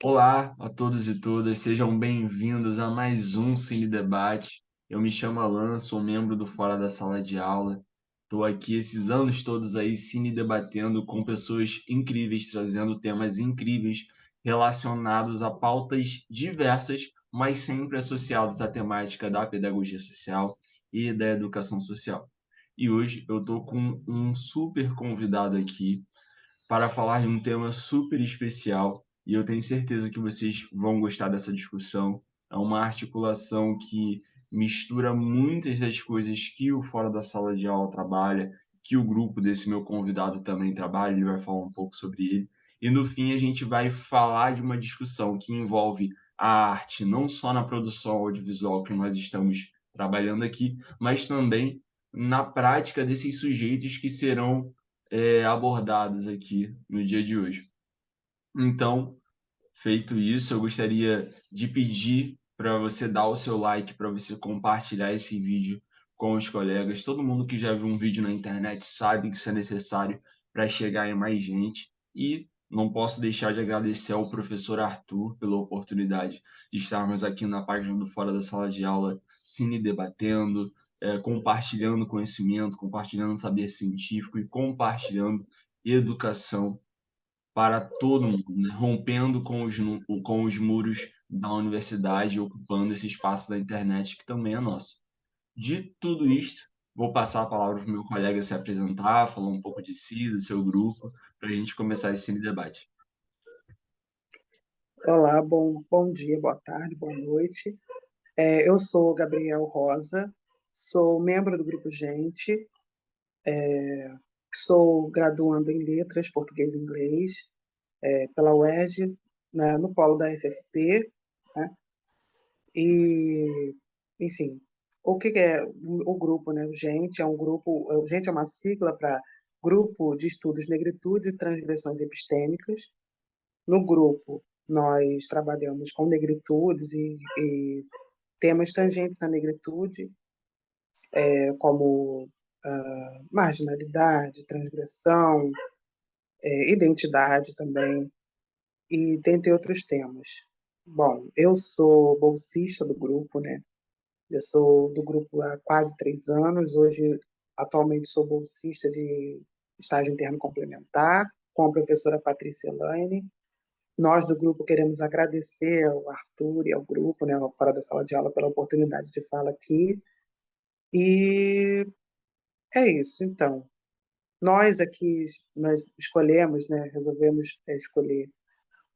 Olá a todos e todas, sejam bem-vindos a mais um Cine Debate. Eu me chamo Alan, sou membro do Fora da Sala de Aula. Estou aqui esses anos todos aí cine debatendo com pessoas incríveis, trazendo temas incríveis relacionados a pautas diversas, mas sempre associados à temática da pedagogia social e da educação social. E hoje eu estou com um super convidado aqui para falar de um tema super especial e eu tenho certeza que vocês vão gostar dessa discussão. É uma articulação que mistura muitas das coisas que o Fora da Sala de Aula trabalha, que o grupo desse meu convidado também trabalha, ele vai falar um pouco sobre ele. E no fim a gente vai falar de uma discussão que envolve a arte, não só na produção audiovisual que nós estamos trabalhando aqui, mas também na prática desses sujeitos que serão abordados aqui no dia de hoje. Então, feito isso, eu gostaria de pedir para você dar o seu like, para você compartilhar esse vídeo com os colegas. Todo mundo que já viu um vídeo na internet sabe que isso é necessário para chegar em mais gente. E não posso deixar de agradecer ao professor Arthur pela oportunidade de estarmos aqui na página do Fora da Sala de Aula, cine debatendo, compartilhando conhecimento, compartilhando saber científico e compartilhando educação para todo mundo, né? Rompendo com os muros da universidade, ocupando esse espaço da internet que também é nosso. De tudo isto, vou passar a palavra para o meu colega se apresentar, falar um pouco de si, do seu grupo, para a gente começar esse debate. Olá, bom dia, boa tarde, boa noite. Eu sou Gabriel Rosa, sou membro do Grupo Gente, sou graduando em Letras, Português e Inglês, pela UERJ, no polo da FFP, né? E, enfim, o que é o grupo, né? O Gente é um grupo, o Gente é uma sigla para Grupo de Estudos Negritude e Transgressões Epistêmicas. No grupo, nós trabalhamos com negritudes e temas tangentes à negritude, como marginalidade, transgressão, identidade também, e dentre outros temas. Bom, eu sou bolsista do grupo, né? Eu sou do grupo há quase 3 anos. Hoje, atualmente, sou bolsista de estágio interno complementar com a professora Patrícia Elaine. Nós do grupo queremos agradecer ao Arthur e ao grupo, né, ao Fora da Sala de Aula, pela oportunidade de fala aqui. E é isso, então. Nós aqui nós escolhemos, né, resolvemos escolher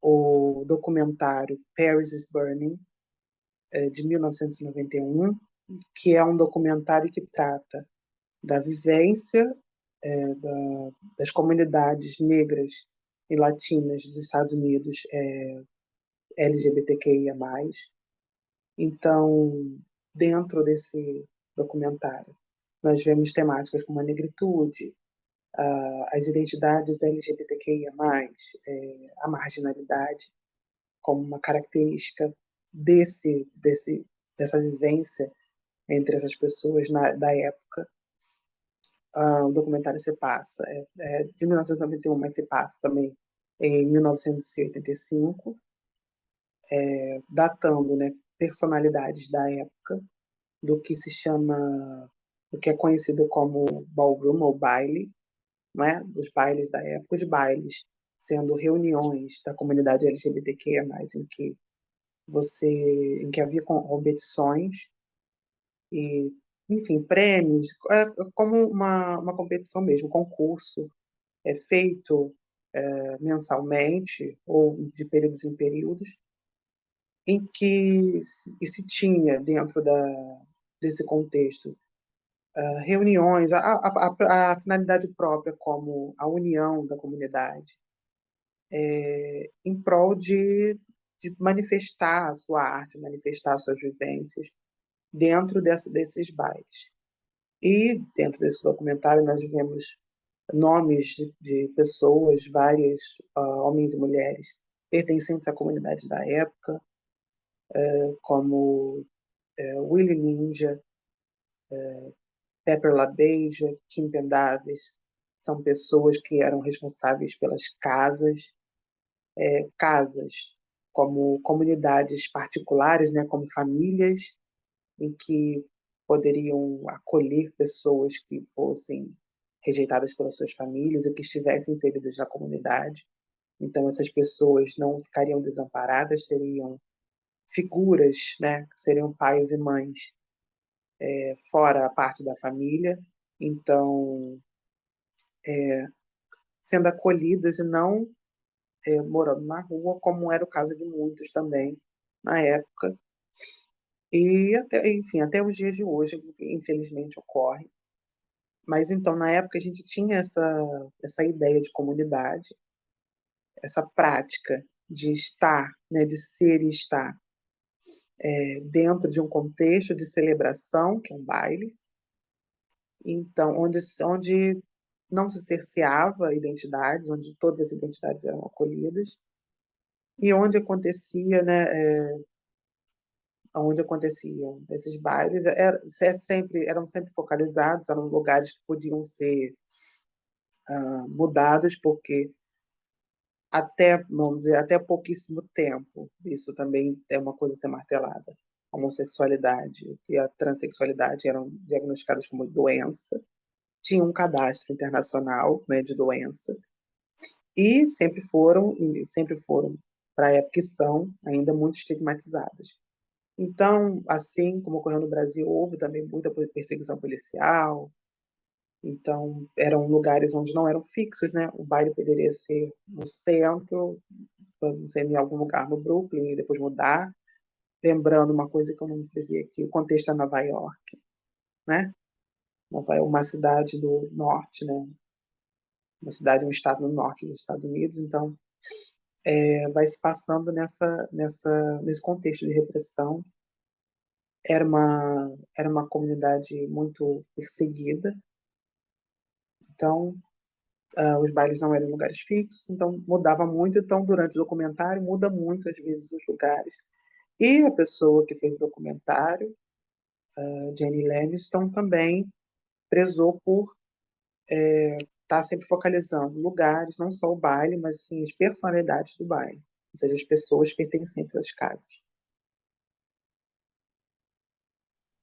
o documentário Paris is Burning, de 1991, que é um documentário que trata da vivência das comunidades negras e latinas dos Estados Unidos, LGBTQIA+. Então, dentro desse documentário, nós vemos temáticas como a negritude, as identidades LGBTQIA+, a marginalidade, como uma característica dessa vivência entre essas pessoas da época. O documentário se passa, de 1991, mas se passa também em 1985, datando, né, personalidades da época, do que se chama, do que é conhecido como ballroom ou baile, né, dos bailes da época, os bailes sendo reuniões da comunidade LGBTQIA+, em que havia competições e, enfim, prêmios, como uma competição mesmo, concurso, feito mensalmente ou de períodos em períodos, em que se tinha dentro desse contexto reuniões, a finalidade própria como a união da comunidade, em prol de manifestar a sua arte, manifestar suas vivências dentro desses bailes. E dentro desse documentário nós vemos nomes de pessoas, várias, homens e mulheres, pertencentes à comunidade da época, como Willie Ninja, Pepper LaBeija, Kim Pendavis. São pessoas que eram responsáveis pelas casas, como comunidades particulares, né, como famílias, em que poderiam acolher pessoas que fossem rejeitadas pelas suas famílias e que estivessem inseridas na comunidade. Então, essas pessoas não ficariam desamparadas, teriam figuras, né, que seriam pais e mães, fora a parte da família, então, sendo acolhidas e não morando na rua, como era o caso de muitos também na época. E, até, enfim, até os dias de hoje, infelizmente, ocorre. Mas então, na época, a gente tinha essa ideia de comunidade, essa prática de estar, né, de ser e estar dentro de um contexto de celebração, que é um baile, então, onde não se cerceava identidades, onde todas as identidades eram acolhidas, e onde acontecia, né, onde aconteciam esses bailes, eram sempre focalizados, eram lugares que podiam ser mudados, porque até, vamos dizer, até pouquíssimo tempo, isso também é uma coisa a ser martelada. A homossexualidade e a transexualidade eram diagnosticadas como doença, tinha um cadastro internacional, né, de doença, e sempre foram, para a época, que são ainda muito estigmatizadas. Então, assim como ocorreu no Brasil, houve também muita perseguição policial, então eram lugares onde não eram fixos, né? O baile poderia ser no centro, não sei, em algum lugar no Brooklyn, e depois mudar. Lembrando uma coisa que eu não fazia aqui, o contexto é Nova York, né? Nova York é uma cidade do norte, né? Uma cidade, um estado no norte dos Estados Unidos, então vai se passando nesse contexto de repressão. Era uma comunidade muito perseguida, então os bailes não eram lugares fixos, então mudava muito. Então, durante o documentário, muda muito, às vezes, os lugares. E a pessoa que fez o documentário, a Jenny Livingston, também prezou por estar sempre focalizando lugares, não só o baile, mas sim as personalidades do baile, ou seja, as pessoas pertencentes às casas.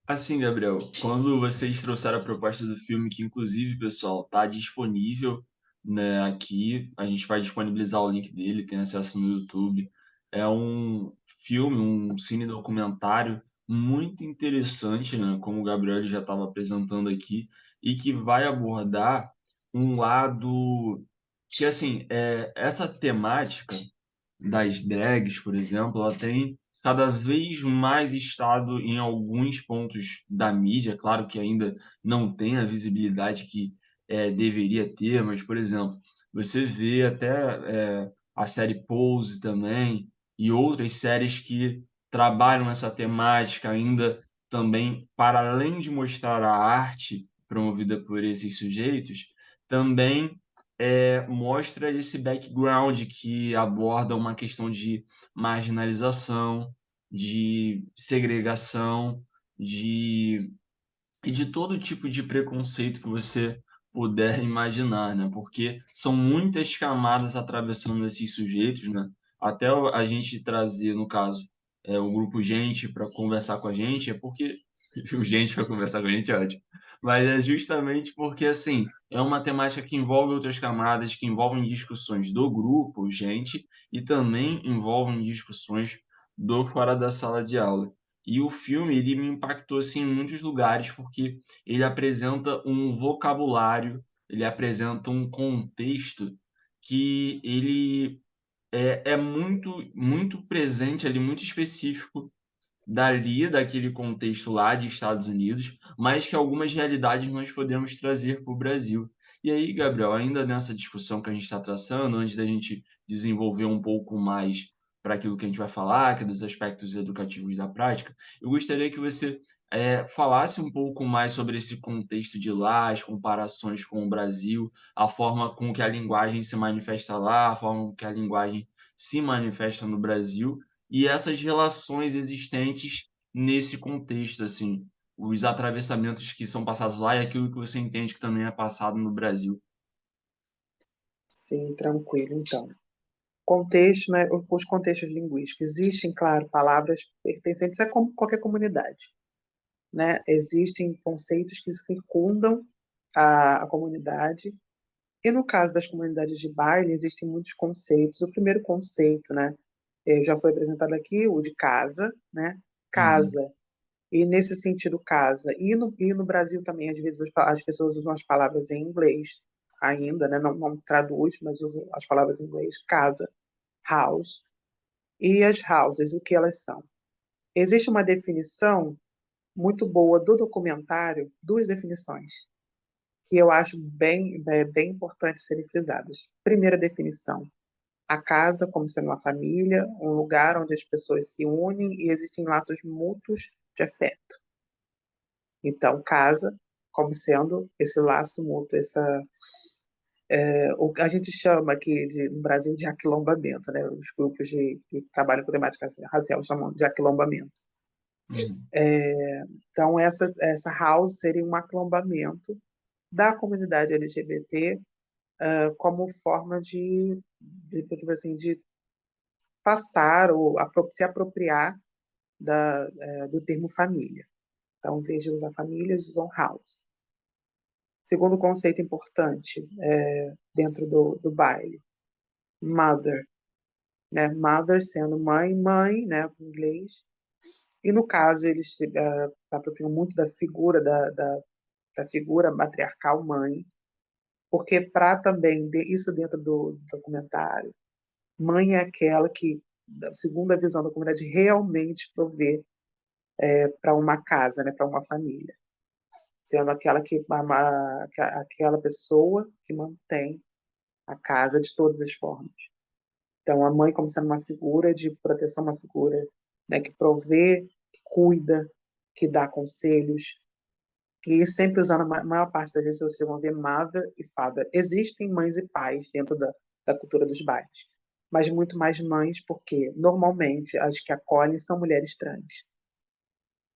Assim, Gabriel, quando vocês trouxeram a proposta do filme, que inclusive, pessoal, tá disponível, né, aqui, a gente vai disponibilizar o link dele, tem acesso no YouTube. É um filme, um cine documentário muito interessante, né, como o Gabriel ele já estava apresentando aqui, e que vai abordar um lado que, assim, essa temática das drags, por exemplo, ela tem cada vez mais estado em alguns pontos da mídia. Claro que ainda não tem a visibilidade que deveria ter, mas, por exemplo, você vê até a série Pose também e outras séries que trabalham essa temática ainda também, para além de mostrar a arte promovida por esses sujeitos, também mostra esse background que aborda uma questão de marginalização, de segregação, e de todo tipo de preconceito que você puder imaginar, né? Porque são muitas camadas atravessando esses sujeitos, né? Até a gente trazer, no caso, o grupo Gente para conversar com a gente, é porque o Gente para conversar com a gente é ótimo. Mas é justamente porque, assim, é uma temática que envolve outras camadas, que envolvem discussões do grupo Gente e também envolvem discussões do fora da sala de aula. E o filme, ele me impactou, assim, em muitos lugares, porque ele apresenta um vocabulário, ele apresenta um contexto que ele é muito, muito presente ali, muito específico dali, daquele contexto lá de Estados Unidos, mas que algumas realidades nós podemos trazer para o Brasil. E aí, Gabriel, ainda nessa discussão que a gente está traçando, antes da gente desenvolver um pouco mais para aquilo que a gente vai falar, que é dos aspectos educativos da prática, eu gostaria que você falasse um pouco mais sobre esse contexto de lá, as comparações com o Brasil, a forma com que a linguagem se manifesta lá, a forma com que a linguagem se manifesta no Brasil, e essas relações existentes nesse contexto, assim, os atravessamentos que são passados lá e aquilo que você entende que também é passado no Brasil. Sim, tranquilo, então. contexto, né, os contextos linguísticos. Existem, claro, palavras pertencentes a qualquer comunidade, né? Existem conceitos que circundam a comunidade, e no caso das comunidades de baile, existem muitos conceitos. O primeiro conceito, né, já foi apresentado aqui, o de casa, né? Uhum. Casa, e nesse sentido, casa. E no Brasil também, às vezes, as pessoas usam as palavras em inglês ainda, né? Não traduz, mas usam as palavras em inglês. Casa, house. E as houses, o que elas são? Existe uma definição muito boa do documentário, duas definições, que eu acho bem importante serem frisadas. Primeira definição: a casa como sendo uma família, um lugar onde as pessoas se unem e existem laços mútuos de afeto. Então, casa como sendo esse laço mútuo, o que a gente chama aqui no Brasil de aquilombamento, né? Os grupos que trabalham com temática racial chamam de aquilombamento. Uhum. Então, essa house seria um aquilombamento da comunidade LGBT, como forma tipo assim, de passar ou se apropriar do termo família. Então, em vez de usar família, eles usam house. Segundo conceito importante dentro do baile, mother, né? Mother sendo mãe, né, em inglês. E no caso eles se apropriam muito da figura da figura matriarcal mãe, porque para também isso dentro do documentário, mãe é aquela que, segundo a visão da comunidade, realmente provê para uma casa, né, para uma família, sendo aquela pessoa que mantém a casa de todas as formas. Então, a mãe como sendo uma figura de proteção, uma figura, né, que provê, que cuida, que dá conselhos, e sempre usando a maior parte das vezes vocês vão ver mother e father. Existem mães e pais dentro da cultura dos bailes, mas muito mais mães, porque normalmente as que acolhem são mulheres trans.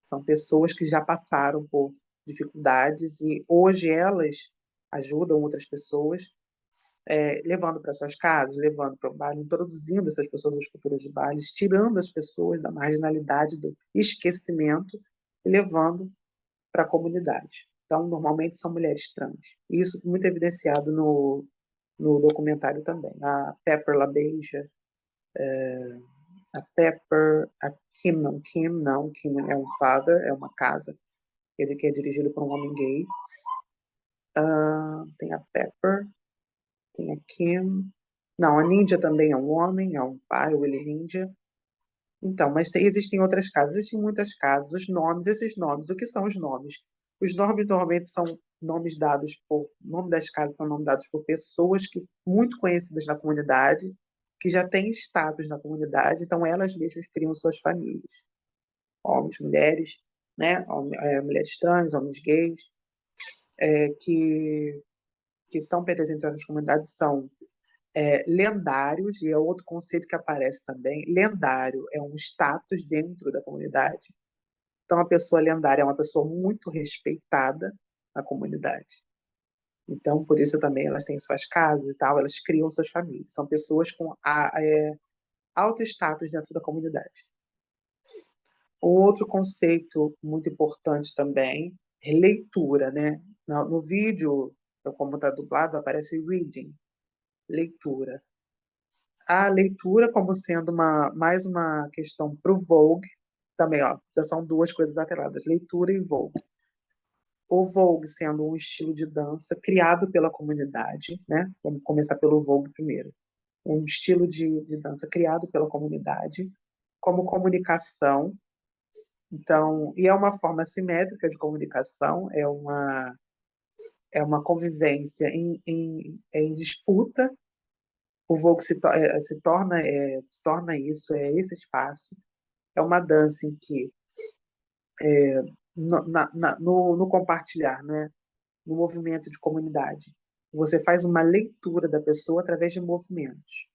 São pessoas que já passaram por dificuldades e hoje elas ajudam outras pessoas, levando para suas casas, levando para o baile, introduzindo essas pessoas às culturas de bailes, tirando as pessoas da marginalidade, do esquecimento e levando para a comunidade. Então, normalmente são mulheres trans. E isso muito evidenciado no documentário também. A Pepper LaBeija, a Pepper, a Kim é um father, é uma casa, ele que é dirigido por um homem gay. Tem a Pepper, tem a Kim. Não, a Ninja também é um homem, é um pai, o Willie Ninja. Então, mas existem outras casas, existem muitas casas, os nomes, esses nomes, o que são os nomes? Os nomes normalmente são nomes dados nome das casas são nomes dados por pessoas que muito conhecidas na comunidade, que já têm status na comunidade, então elas mesmas criam suas famílias, homens, mulheres, né, mulheres trans, homens gays, que são pertencentes a essas comunidades são lendários, e é outro conceito que aparece também. Lendário é um status dentro da comunidade. Então, a pessoa lendária é uma pessoa muito respeitada na comunidade. Então, por isso também elas têm suas casas e tal, elas criam suas famílias. São pessoas com alto status dentro da comunidade. Outro conceito muito importante também é leitura, né? No vídeo, como está dublado, aparece reading, leitura. A leitura como sendo mais uma questão para o Vogue, também, ó, já são duas coisas atreladas, leitura e Vogue. O Vogue sendo um estilo de dança criado pela comunidade, né? Vamos começar pelo Vogue primeiro. Um estilo de dança criado pela comunidade, como comunicação. Então, e é uma forma simétrica de comunicação, é uma convivência em disputa. O Vogue se torna isso, é esse espaço. É uma dança em que, no compartilhar, né? No movimento de comunidade, você faz uma leitura da pessoa através de movimentos.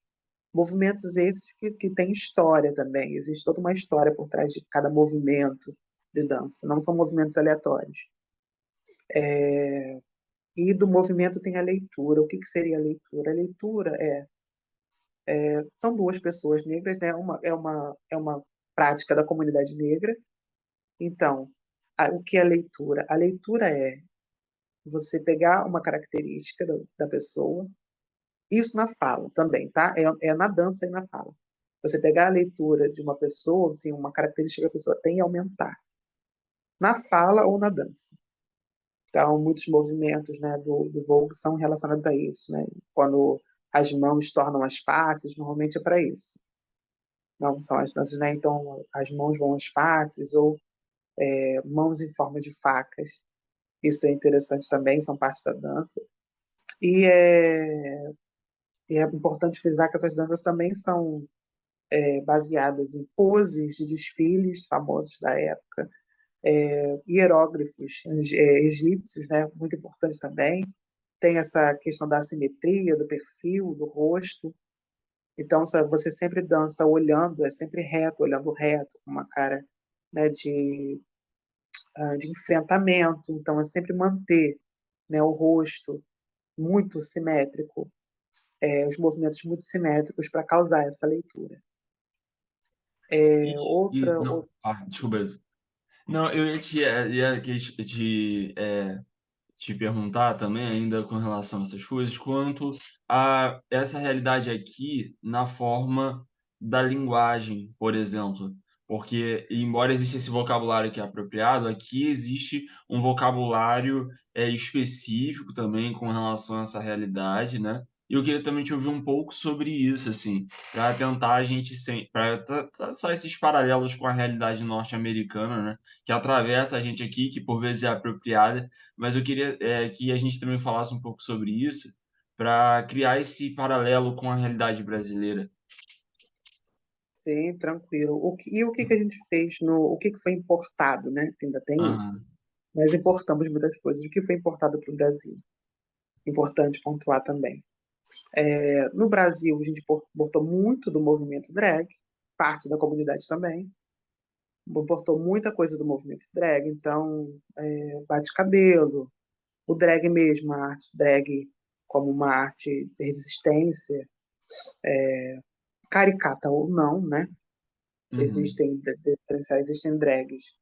Movimentos esses que têm história também. Existe toda uma história por trás de cada movimento de dança. Não são movimentos aleatórios. E do movimento tem a leitura. O que seria a leitura? A leitura é São duas pessoas negras, né? É uma prática da comunidade negra. Então, o que é leitura? A leitura é você pegar uma característica da pessoa, isso na fala também, tá? É na dança e na fala. Você pegar a leitura de uma pessoa, assim, uma característica que a pessoa tem e aumentar, na fala ou na dança. Então, muitos movimentos, né, do Vogue são relacionados a isso, né? Quando as mãos tornam as faces, normalmente é para isso. Não são as danças, né? Então, as mãos vão às faces ou mãos em forma de facas. Isso é interessante também, são parte da dança. E é importante frisar que essas danças também são baseadas em poses de desfiles famosos da época, hieróglifos egípcios, né? Muito importante também. Tem essa questão da assimetria, do perfil, do rosto. Então, você sempre dança olhando, é sempre reto, olhando reto, com uma cara, né, de enfrentamento. Então, é sempre manter, né, o rosto muito simétrico, os movimentos muito simétricos para causar essa leitura. E, não, desculpa. Não, eu te perguntar também, ainda com relação a essas coisas, quanto a essa realidade aqui na forma da linguagem, por exemplo. Porque, embora exista esse vocabulário que é apropriado, aqui existe um vocabulário específico também com relação a essa realidade, né? E eu queria também te ouvir um pouco sobre isso, assim, para tentar a gente, para traçar esses paralelos com a realidade norte-americana, né? Que atravessa a gente aqui, que por vezes é apropriada, mas eu queria que a gente também falasse um pouco sobre isso para criar esse paralelo com a realidade brasileira. Sim, tranquilo. E o que a gente fez o que foi importado, né? Que ainda tem isso. Aham, Nós importamos muitas coisas. O que foi importado para o Brasil? Importante pontuar também. No Brasil, a gente importou muito do movimento drag, parte da comunidade também. Importou muita coisa do movimento drag, então, bate-cabelo, o drag mesmo, a arte drag como uma arte de resistência, caricata ou não, né? uhum, Existem diferenciais, existem drags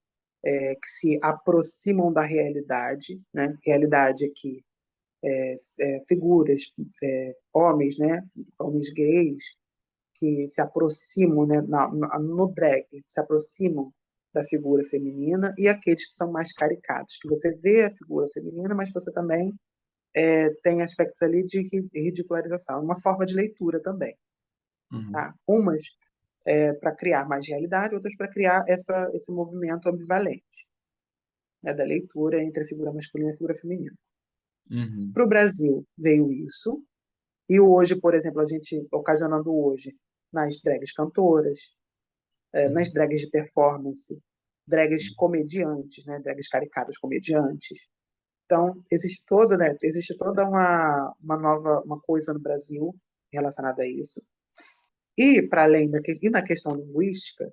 que se aproximam da realidade, né? Realidade aqui, figuras, homens, né? Homens gays, que se aproximam, né, no drag, se aproximam da figura feminina, e aqueles que são mais caricatos, que você vê a figura feminina, mas você também tem aspectos ali de ridicularização, uma forma de leitura também. uhum, Tá? Umas para criar mais realidade, outras para criar esse movimento ambivalente, né, da leitura entre a figura masculina e a figura feminina. uhum, Para o Brasil veio isso, e hoje, por exemplo, a gente ocasionando hoje nas drags cantoras, nas uhum, drags de performance, drags uhum, comediantes, né, drags caricatas comediantes. Então, existe toda uma coisa no Brasil relacionada a isso. E, para além e na questão linguística,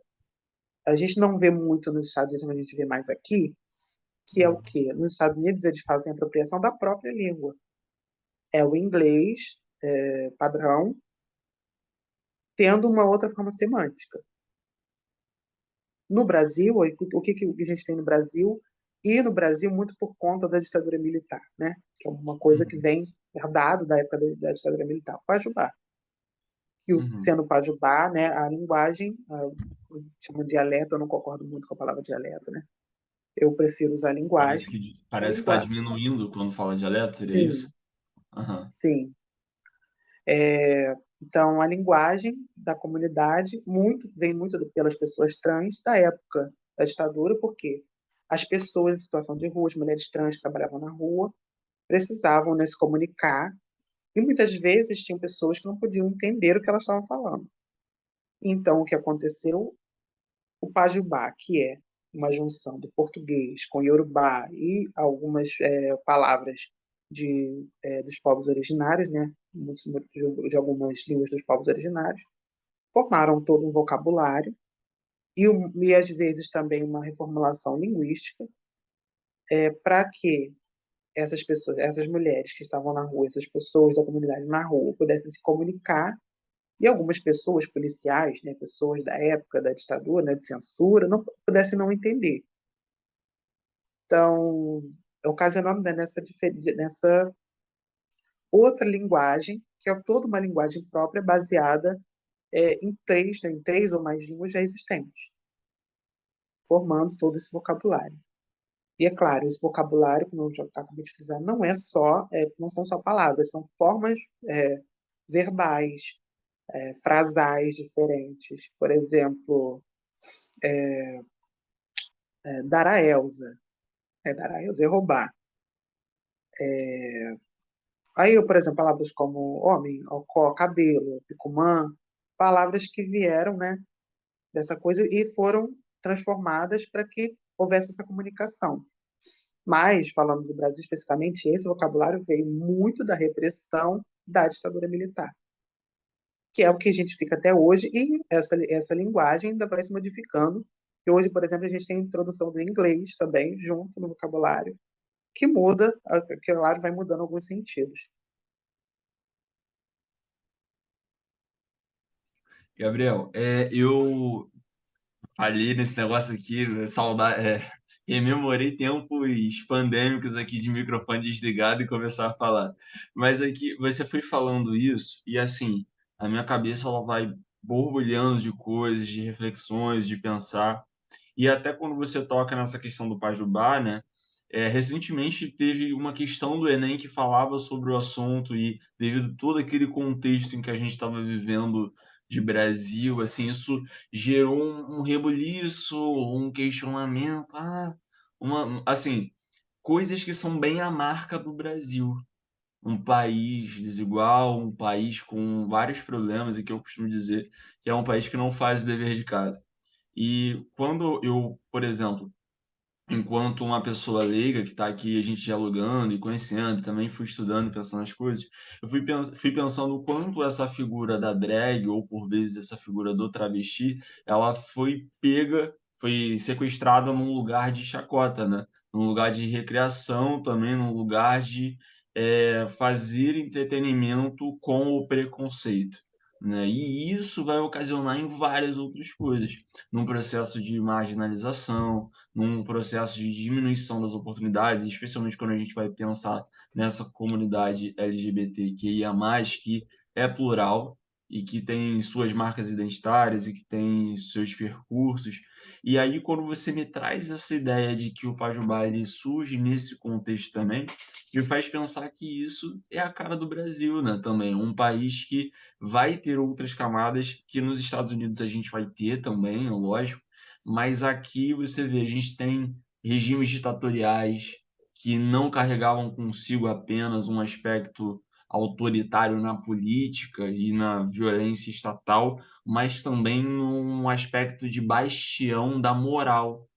a gente não vê muito nos Estados Unidos, mas a gente vê mais aqui, que é o uhum, quê? Nos Estados Unidos, eles fazem a apropriação da própria língua. É o inglês padrão, tendo uma outra forma semântica. No Brasil, o que a gente tem no Brasil? E no Brasil, muito por conta da ditadura militar, né? Que é uma coisa que uhum, vem herdado da época da ditadura militar, o Pajubá. E uhum. sendo Pajubá, né, a linguagem, chama dialeto, eu não concordo muito com a palavra dialeto, né? Eu prefiro usar linguagem. A Parece que está linguagem, diminuindo quando fala dialeto, seria sim, isso? Aham, sim. Então, a linguagem da comunidade vem muito pelas pessoas trans da época da ditadura, porque as pessoas em situação de rua, as mulheres trans que trabalhavam na rua, precisavam, né, se comunicar, e muitas vezes tinham pessoas que não podiam entender o que elas estavam falando. Então, o que aconteceu? O Pajubá, que é uma junção do português com Yorubá e algumas palavras dos povos originários, né? De algumas línguas dos povos originários, formaram todo um vocabulário e às vezes também uma reformulação linguística para que essas pessoas, essas mulheres que estavam na rua, essas pessoas da comunidade na rua pudessem se comunicar e algumas pessoas policiais, né, pessoas da época da ditadura, né, de censura, não pudessem não entender. Então, ocasionando, né, nessa outra linguagem, que é toda uma linguagem própria, baseada em três, né, em três ou mais línguas já existentes, formando todo esse vocabulário. E é claro, esse vocabulário, como eu já acabei de frisar, não são só palavras, são formas verbais, frasais diferentes. Por exemplo, dar a Elsa. Dar a Elsa é roubar. Aí, por exemplo, palavras como homem, ocó, cabelo, picumã, palavras que vieram, né, dessa coisa e foram transformadas para que houvesse essa comunicação. Mas, falando do Brasil especificamente, esse vocabulário veio muito da repressão da ditadura militar, que é o que a gente fica até hoje, e essa linguagem ainda vai se modificando. E hoje, por exemplo, a gente tem a introdução do inglês também, junto no vocabulário, que muda, que claro, vai mudando alguns sentidos. Gabriel, eu ali nesse negócio aqui, rememorei tempos pandêmicos aqui de microfone desligado e começar a falar. Mas aqui você foi falando isso e assim, a minha cabeça ela vai borbulhando de coisas, de reflexões, de pensar. E até quando você toca nessa questão do Pajubá, né? Recentemente teve uma questão do Enem que falava sobre o assunto e devido a todo aquele contexto em que a gente estava vivendo de Brasil, assim, isso gerou um rebuliço, um questionamento, assim, coisas que são bem a marca do Brasil. Um país desigual, um país com vários problemas e que eu costumo dizer que é um país que não faz o dever de casa. E quando eu, por exemplo, enquanto uma pessoa leiga que está aqui, a gente dialogando e conhecendo, e também fui estudando e pensando as coisas, fui pensando o quanto essa figura da drag, ou por vezes essa figura do travesti, ela foi pega, foi sequestrada num lugar de chacota, né? Num lugar de recreação também, num lugar de fazer entretenimento com o preconceito. Né? E isso vai ocasionar em várias outras coisas, num processo de marginalização, num processo de diminuição das oportunidades, especialmente quando a gente vai pensar nessa comunidade LGBTQIA+, que é plural e que tem suas marcas identitárias e que tem seus percursos. E aí, quando você me traz essa ideia de que o Pajubá ele surge nesse contexto também, me faz pensar que isso é a cara do Brasil, né? Também um país que vai ter outras camadas que nos Estados Unidos a gente vai ter também, é lógico, mas aqui você vê, a gente tem regimes ditatoriais que não carregavam consigo apenas um aspecto autoritário na política e na violência estatal, mas também num aspecto de bastião da moral,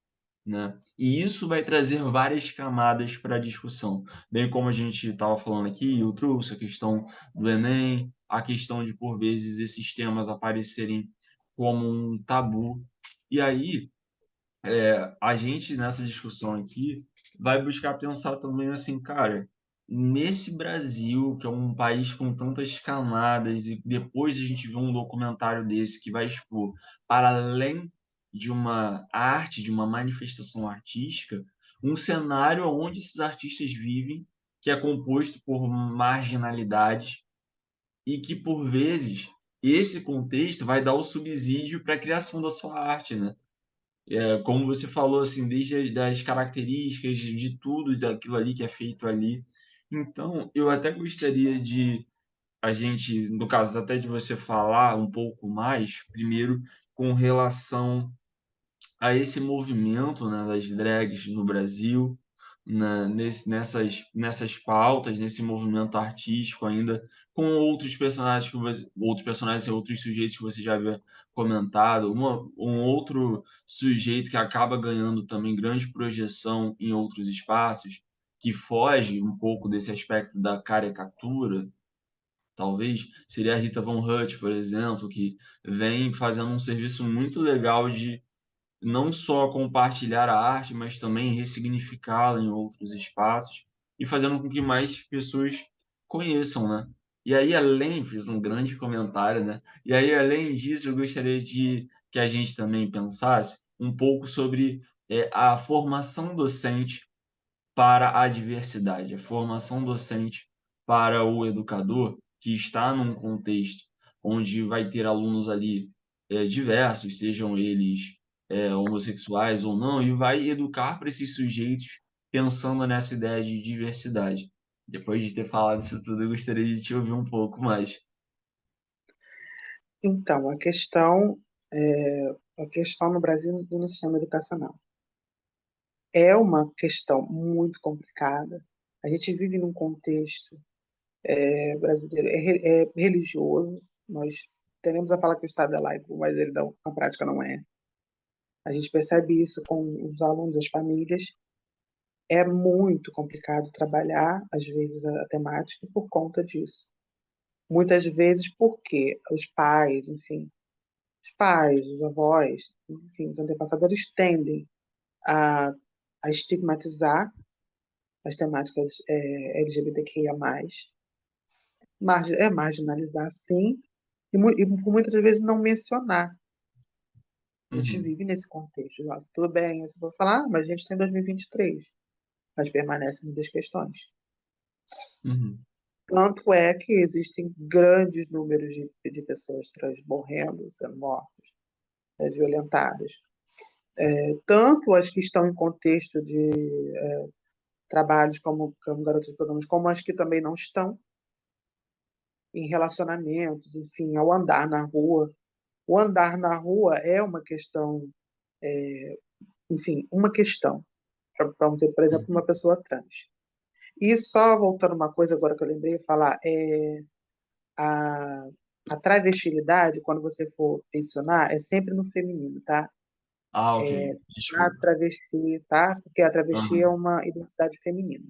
né? E isso vai trazer várias camadas para a discussão, bem como a gente estava falando aqui, eu trouxe a questão do Enem, a questão de, por vezes, esses temas aparecerem como um tabu. E aí, a gente nessa discussão aqui vai buscar pensar também assim, cara, nesse Brasil, que é um país com tantas camadas, e depois a gente vê um documentário desse que vai expor, para além de uma arte, de uma manifestação artística, um cenário onde esses artistas vivem, que é composto por marginalidades, e que, por vezes, esse contexto vai dar o subsídio para a criação da sua arte, né? Como você falou, assim, desde das características de tudo daquilo ali que é feito ali. Então, eu até gostaria de a gente, no caso, até de você falar um pouco mais, primeiro, com relação a esse movimento, né, das drags no Brasil, nessas pautas, nesse movimento artístico ainda, com outros personagens e outros sujeitos que você já havia comentado, um outro sujeito que acaba ganhando também grande projeção em outros espaços, que foge um pouco desse aspecto da caricatura, talvez, seria a Rita Von Hutt, por exemplo, que vem fazendo um serviço muito legal de não só compartilhar a arte, mas também ressignificá-la em outros espaços e fazendo com que mais pessoas conheçam, né? E aí, fiz um grande comentário, né? E aí, além disso, eu gostaria de que a gente também pensasse um pouco sobre a formação docente para a diversidade, a formação docente para o educador que está num contexto onde vai ter alunos ali diversos, sejam eles homossexuais ou não, e vai educar para esses sujeitos pensando nessa ideia de diversidade. Depois de ter falado isso tudo, eu gostaria de te ouvir um pouco mais. Então, a questão no Brasil no sistema educacional é uma questão muito complicada. A gente vive num contexto brasileiro é religioso. Nós tendemos a falar que o Estado é laico, mas ele não, na prática não é. A gente percebe isso com os alunos, as famílias. É muito complicado trabalhar, às vezes, a temática por conta disso. Muitas vezes porque os pais, enfim, os pais, os avós, enfim, os antepassados, eles tendem a, a estigmatizar as temáticas LGBTQIA+, marginalizar, sim, e muitas vezes não mencionar. A gente Uhum, vive nesse contexto. Tudo bem, você vai falar, mas a gente está em 2023, mas permanecem muitas questões. uhum, Tanto é que existem grandes números de pessoas trans morrendo, sendo mortas, violentadas. Tanto as que estão em contexto de trabalhos como garotas de programas, como as que também não estão em relacionamentos, enfim, ao andar na rua. O andar na rua é uma questão, enfim, uma questão, vamos dizer, por exemplo, uma uhum. pessoa trans. E só voltando uma coisa agora que eu lembrei de falar, a, a travestilidade, quando você for mencionar, é sempre no feminino, tá? Ah, ok. A Desculpa. travesti, tá? Porque a travesti é Aham. uma identidade feminina,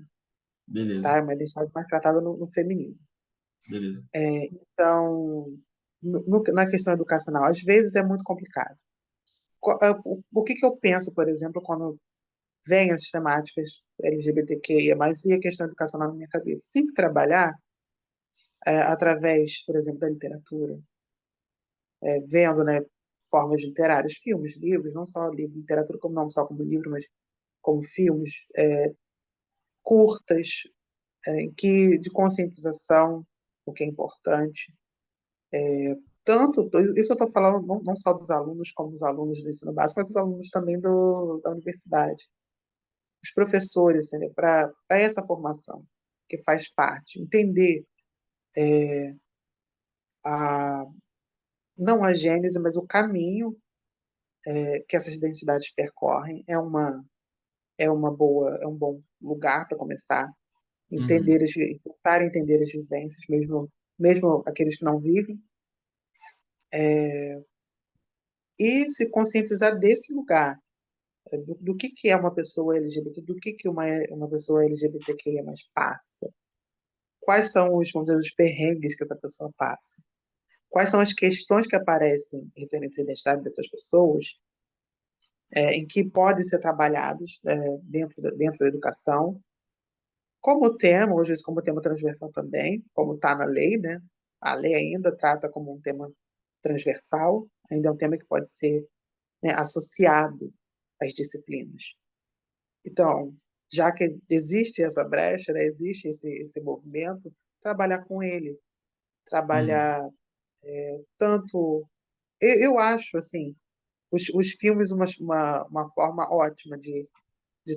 Beleza, tá? É uma identidade mais tratada no feminino. beleza. Então, na questão educacional, às vezes é muito complicado. O que eu penso, por exemplo, quando vem as temáticas LGBTQIA+, e a questão educacional na minha cabeça? Tem que trabalhar através, por exemplo, da literatura, vendo, né, formas literárias, filmes, livros, não só livro, literatura, como não só como livro, mas como filmes, curtas, de conscientização, o que é importante. Tanto, isso eu estou falando não só dos alunos, como dos alunos do ensino básico, mas dos alunos também da universidade. Os professores, para essa formação, que faz parte, entender a, não a gênese, mas o caminho que essas identidades percorrem, é um bom lugar para começar, Uhum, tentar entender as vivências, mesmo aqueles que não vivem, e se conscientizar desse lugar, do que é uma pessoa LGBT, do que uma pessoa LGBTQIA mais passa, quais são vamos dizer, os perrengues que essa pessoa passa, quais são as questões que aparecem referentes à identidade dessas pessoas, em que podem ser trabalhados dentro da educação, como tema, hoje como tema transversal também, como está na lei, né? A lei ainda trata como um tema transversal, ainda é um tema que pode ser, né, associado às disciplinas. Então, já que existe essa brecha, né, existe esse movimento, trabalhar com ele, uhum, trabalhar tanto. Eu acho assim, os filmes uma forma ótima de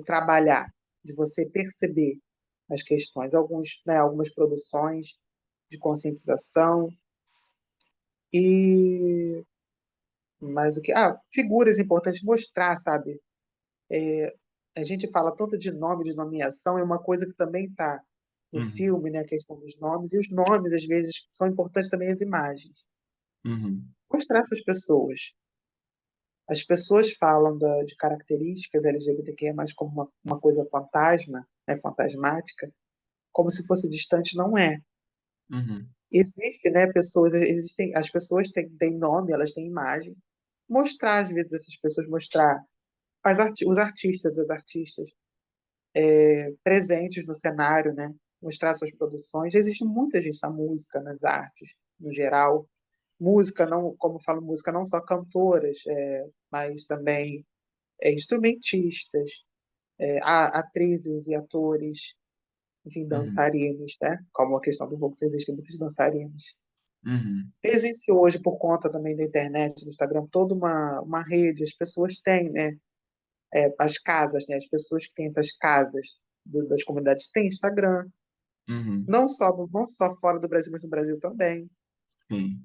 trabalhar, de você perceber as questões. Algumas produções de conscientização e mais o que? Figuras importantes, mostrar, sabe? A gente fala tanto de nome, de nomeação, é uma coisa que também está no uhum, filme, né? A questão dos nomes, e os nomes, às vezes, são importantes também as imagens. uhum, Mostrar essas pessoas. As pessoas falam de características LGBTQIA+, como uma coisa fantasma, né, fantasmática, como se fosse distante, não é. uhum, Existe, né, as pessoas têm nome, elas têm imagem. Mostrar, às vezes, essas pessoas, mostrar os artistas, as artistas presentes no cenário, né? mostrar suas produções. Já existe muita gente na música, nas artes, no geral. Música, não, como eu falo, música, não só cantoras, mas também instrumentistas, atrizes e atores, enfim, Uhum. dançarinos, né? Como a questão do Vogue, existem muitos dançarinos. Uhum. Existe hoje, por conta também da internet, do Instagram, toda uma rede, as pessoas têm, né? As casas, né? As pessoas que têm essas casas das comunidades têm Instagram, Uhum. não só fora do Brasil, mas no Brasil também. Sim,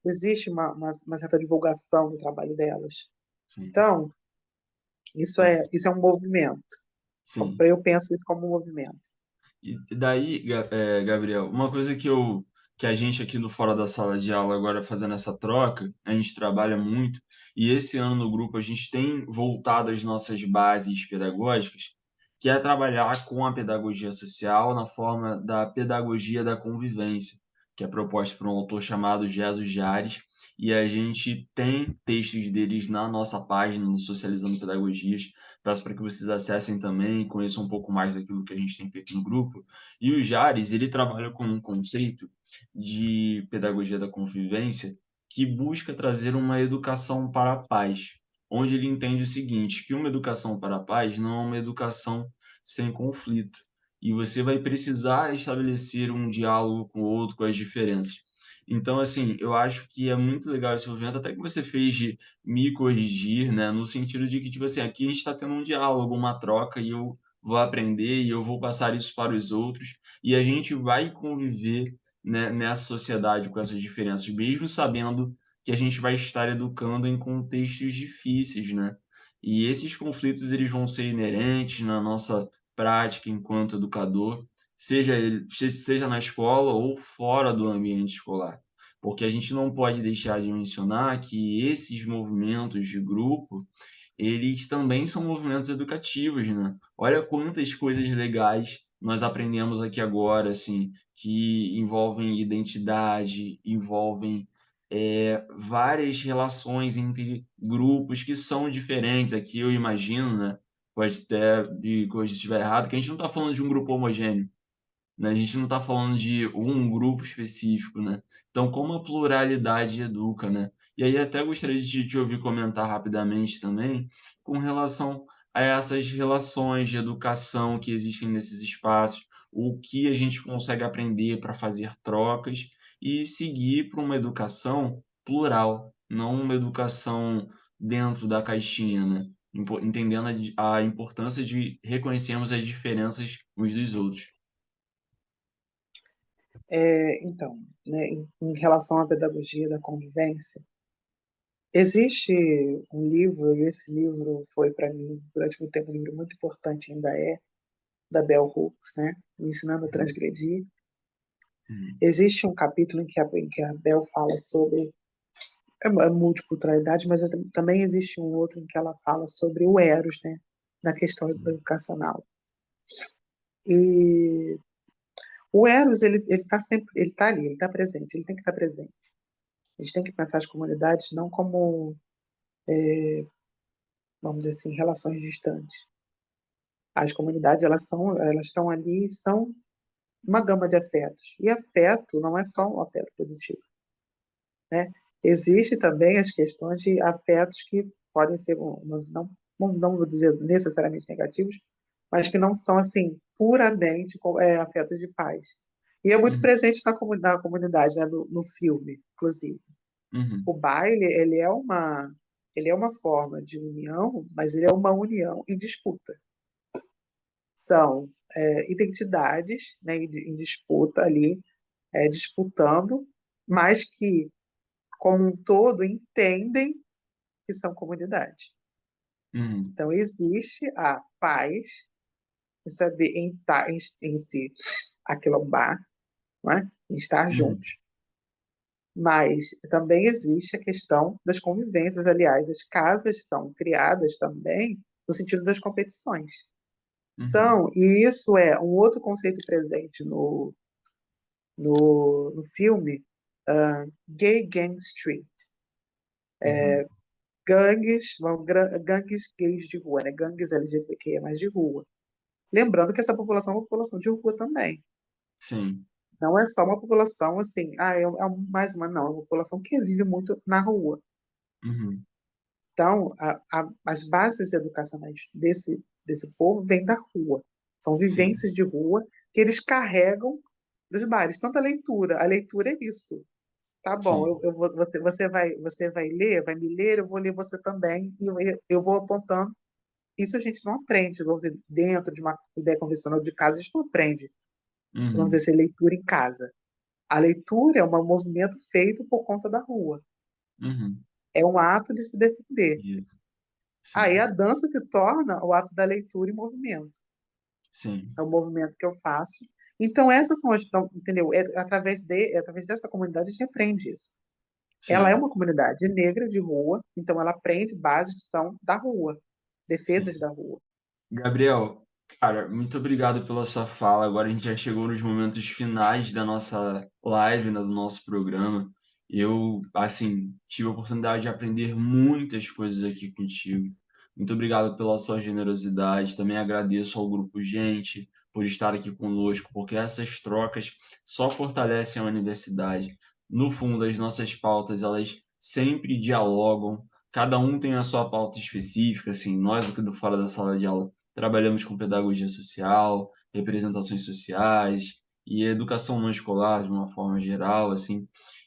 Existe uma certa divulgação do trabalho delas. sim. Então, isso é um movimento. Sim. Eu penso isso como um movimento. E daí, Gabriel, uma coisa que a gente aqui no Fora da Sala de Aula agora fazendo essa troca, a gente trabalha muito, e esse ano no grupo a gente tem voltado às nossas bases pedagógicas, que é trabalhar com a pedagogia social na forma da pedagogia da convivência, que é proposta por um autor chamado Jesus Jares, e a gente tem textos deles na nossa página, no Socializando Pedagogias. Peço para que vocês acessem também, conheçam um pouco mais daquilo que a gente tem feito no grupo. E o Jares, ele trabalha com um conceito de pedagogia da convivência que busca trazer uma educação para a paz, onde ele entende o seguinte, que uma educação para a paz não é uma educação sem conflito. E você vai precisar estabelecer um diálogo com o outro, com as diferenças. Então, assim, eu acho que é muito legal esse movimento, até que você fez de me corrigir, né? No sentido de que, tipo assim, aqui a gente está tendo um diálogo, uma troca, e eu vou aprender e eu vou passar isso para os outros, e a gente vai conviver, né, nessa sociedade com essas diferenças, mesmo sabendo que a gente vai estar educando em contextos difíceis, né? E esses conflitos eles vão ser inerentes na nossa prática enquanto educador, seja na escola ou fora do ambiente escolar, porque a gente não pode deixar de mencionar que esses movimentos de grupo, eles também são movimentos educativos, né? Olha quantas coisas legais nós aprendemos aqui agora, assim, que envolvem identidade, envolvem várias relações entre grupos que são diferentes. Aqui eu imagino, né? Pode até me corrigir se estiver errado, que a gente não está falando de um grupo homogêneo, né? A gente não está falando de um grupo específico, né? Então, como a pluralidade educa, né? E aí até gostaria de te ouvir comentar rapidamente também com relação a essas relações de educação que existem nesses espaços, o que a gente consegue aprender para fazer trocas e seguir para uma educação plural, não uma educação dentro da caixinha, né? Entendendo a importância de reconhecermos as diferenças uns dos outros. Então, né, em relação à pedagogia da convivência, existe um livro, e esse livro foi para mim, durante muito tempo, um livro muito importante, ainda da Bell Hooks, né, Me Ensinando a Transgredir. Uhum. Existe um capítulo em que a Bell fala sobre a multiculturalidade, mas também existe um outro em que ela fala sobre o Eros, né, na questão educacional. E o Eros, ele está sempre, ele está ali, ele está presente, ele tem que estar presente. A gente tem que pensar as comunidades não como, vamos dizer assim, relações distantes. As comunidades, elas estão ali e são uma gama de afetos. E afeto não é só um afeto positivo, né? Existe também as questões de afetos que podem ser, mas não vou dizer necessariamente negativos, mas que não são assim puramente afetos de paz. E é muito Uhum. presente na comunidade, né? No filme, inclusive. O Uhum. baile, ele é uma forma de união, mas ele é uma união em disputa. São identidades, né, em disputa ali, disputando, mas que, como um todo, entendem que são comunidade. Uhum. Então, existe a paz em saber em se aquilombar, não é? Em estar Uhum. juntos. Mas também existe a questão das convivências. Aliás, as casas são criadas também no sentido das competições. Uhum. E isso é um outro conceito presente no filme Gay Gang Street. Uhum. Gangues gays de rua, né? Gangues LGBTQ, mas de rua. Lembrando que essa população é uma população de rua também. sim. Não é só uma população assim, mais uma, não, é uma população que vive muito na rua. Uhum. Então, as bases educacionais desse povo vêm da rua. São Sim. vivências de rua que eles carregam dos bares. Tanto a leitura é isso. Tá bom, Sim. você vai ler, vai me ler, eu vou ler você também, e eu vou apontando. Isso a gente não aprende, vamos dizer, dentro de uma ideia convencional de casa, a gente não aprende, vamos dizer Uhum. assim, leitura em casa. A leitura é um movimento feito por conta da rua. Uhum. É um ato de se defender. Isso. Aí Sim. a dança se torna o ato da leitura em movimento. Sim. É o movimento que eu faço. Então, essas são as. Então, entendeu? É através dessa comunidade a gente aprende isso. Ela é Sim. uma comunidade negra de rua, então ela aprende bases que são da rua, defesas Sim. da rua. Gabriel, cara, muito obrigado pela sua fala. Agora a gente já chegou nos momentos finais da nossa live, né, do nosso programa. Eu, assim, tive a oportunidade de aprender muitas coisas aqui contigo. Muito obrigado pela sua generosidade. Também agradeço ao Grupo Gente por estar aqui conosco, porque essas trocas só fortalecem a universidade. No fundo, as nossas pautas, elas sempre dialogam. Cada um tem a sua pauta específica, assim, nós aqui do Fora da Sala de Aula trabalhamos com pedagogia social, representações sociais e educação não escolar de uma forma geral, assim.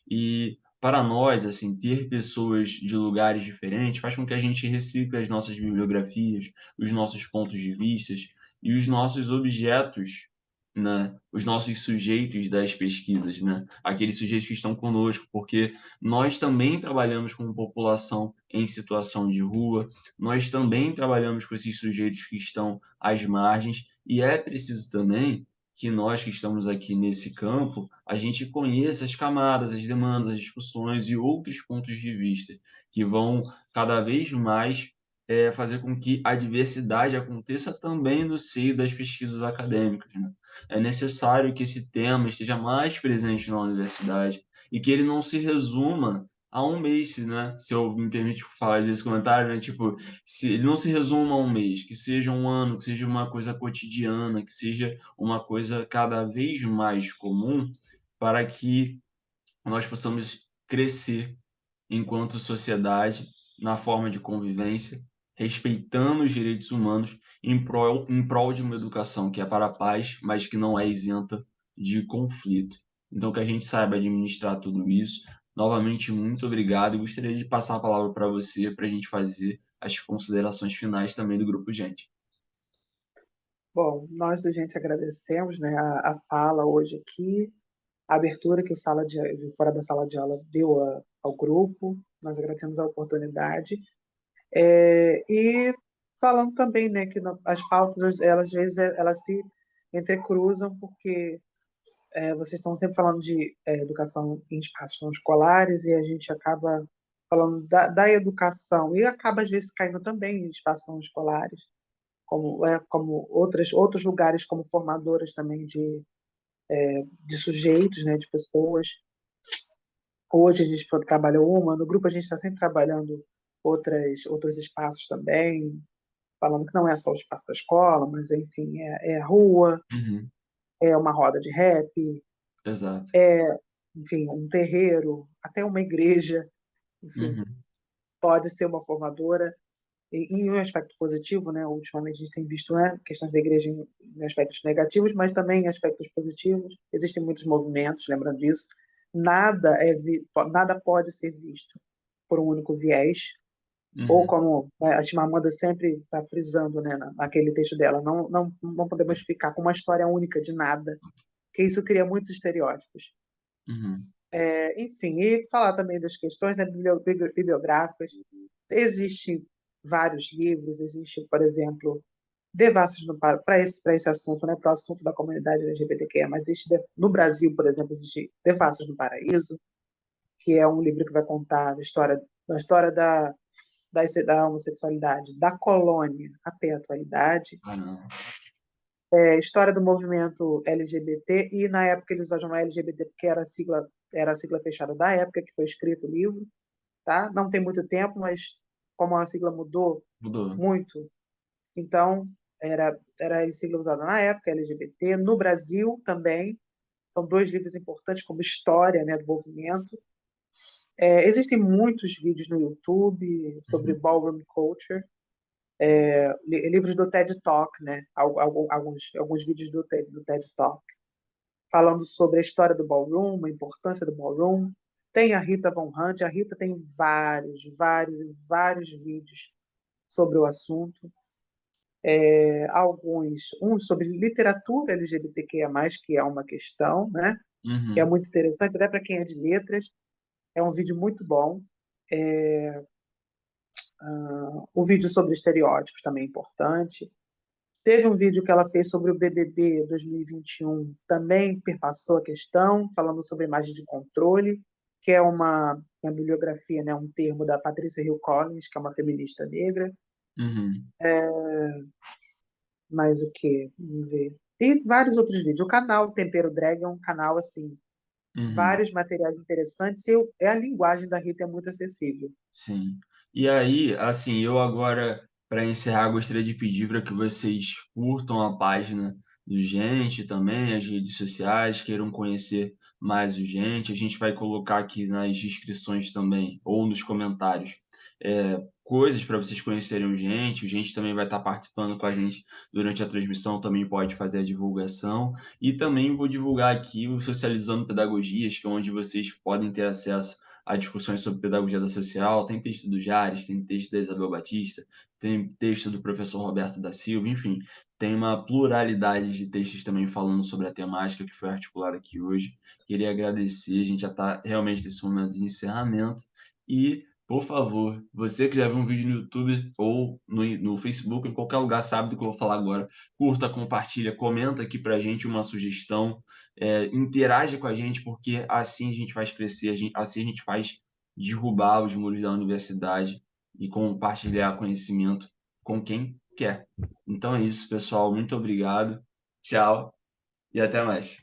E para nós, assim, ter pessoas de lugares diferentes faz com que a gente recicle as nossas bibliografias, os nossos pontos de vista e os nossos objetos, né? Os nossos sujeitos das pesquisas, né? Aqueles sujeitos que estão conosco, porque nós também trabalhamos com população em situação de rua, nós também trabalhamos com esses sujeitos que estão às margens e é preciso também que nós que estamos aqui nesse campo, a gente conheça as camadas, as demandas, as discussões e outros pontos de vista que vão cada vez mais fazer com que a diversidade aconteça também no seio das pesquisas acadêmicas, né? É necessário que esse tema esteja mais presente na universidade e que ele não se resuma a um mês, né? Se eu me permite falar esse comentário, né? Tipo, se ele não se resuma a um mês, que seja um ano, que seja uma coisa cotidiana, que seja uma coisa cada vez mais comum, para que nós possamos crescer enquanto sociedade na forma de convivência, respeitando os direitos humanos em prol de uma educação que é para a paz, mas que não é isenta de conflito. Então, que a gente saiba administrar tudo isso. Novamente, muito obrigado e gostaria de passar a palavra para você para a gente fazer as considerações finais também do grupo Gente. Bom, nós do Gente agradecemos, né, a fala hoje aqui, a abertura que o de Fora da Sala de Aula deu ao grupo, nós agradecemos a oportunidade. E falando também, né, que as pautas, elas, às vezes, elas se entrecruzam, porque vocês estão sempre falando de educação em espaços não escolares e a gente acaba falando da educação e acaba, às vezes, caindo também em espaços não escolares, como outros lugares, como formadoras também de sujeitos, né, de pessoas. Hoje a gente trabalha no grupo a gente está sempre trabalhando outros espaços também, falando que não é só o espaço da escola, mas enfim, é a rua, Uhum, é uma roda de rap, exato. enfim, um terreiro, até uma igreja, enfim, Uhum, pode ser uma formadora. E um aspecto positivo, né? Ultimamente a gente tem visto, né, questões da igreja em aspectos negativos, mas também em aspectos positivos. Existem muitos movimentos, lembrando disso. Nada pode ser visto por um único viés, ou uhum, como, né, a Chimamanda sempre está frisando, né, naquele texto dela, não podemos ficar com uma história única de nada, que isso cria muitos estereótipos. uhum, Enfim, e falar também das questões, né, bibliográficas. Existem vários livros, existe, por exemplo, Devassos no para esse assunto, né, para o assunto da comunidade LGBTQIA, mas existe, no Brasil, por exemplo, existe Devassos no Paraíso, que é um livro que vai contar a história da homossexualidade, da colônia até a atualidade, caramba. história do movimento LGBT, e na época eles usam LGBT porque era a sigla fechada da época que foi escrito o livro, tá? Não tem muito tempo, mas como a sigla mudou Mudou. muito, então era a sigla usada na época, LGBT, no Brasil também, São dois livros importantes como história, né, do movimento. Existem muitos vídeos no YouTube sobre Uhum. ballroom culture, livros do TED Talk, né, alguns vídeos do TED Talk, falando sobre a história do ballroom, a importância do ballroom. Tem a Rita Von Hunt, a Rita tem vários e vários vídeos sobre o assunto. Uns sobre literatura LGBTQIA+, que é uma questão, né? Que é Uhum. muito interessante, até para quem é de letras. É um vídeo muito bom. O vídeo sobre estereótipos também é importante. Teve um vídeo que ela fez sobre o BBB 2021, também perpassou a questão, falando sobre imagem de controle, que é uma bibliografia, né, um termo da Patricia Hill Collins, que é uma feminista negra. Uhum. Mais o quê? Vamos ver. E vários outros vídeos. O canal Tempero Drag é um canal, assim, Uhum. vários materiais interessantes e a linguagem da Rita é muito acessível. Sim. E aí, assim, eu agora, para encerrar, gostaria de pedir para que vocês curtam a página do Gente também, as redes sociais, queiram conhecer mais o Gente. A gente vai colocar aqui nas descrições também, ou nos comentários, coisas para vocês conhecerem o Gente. O Gente também vai estar participando com a gente durante a transmissão, também pode fazer a divulgação. E também vou divulgar aqui o Socializando Pedagogias, que é onde vocês podem ter acesso a discussões sobre pedagogia da social, tem texto do Jares, tem texto da Isabel Batista, tem texto do professor Roberto da Silva, enfim, tem uma pluralidade de textos também falando sobre a temática que foi articulada aqui hoje. Queria agradecer, a gente já está realmente nesse momento de encerramento e, por favor, você que já viu um vídeo no YouTube ou no Facebook, em qualquer lugar, sabe do que eu vou falar agora, curta, compartilha, comenta aqui para a gente uma sugestão, interaja com a gente, porque assim a gente faz crescer, assim a gente faz derrubar os muros da universidade e compartilhar conhecimento com quem quer. Então é isso, pessoal. Muito obrigado. Tchau e até mais.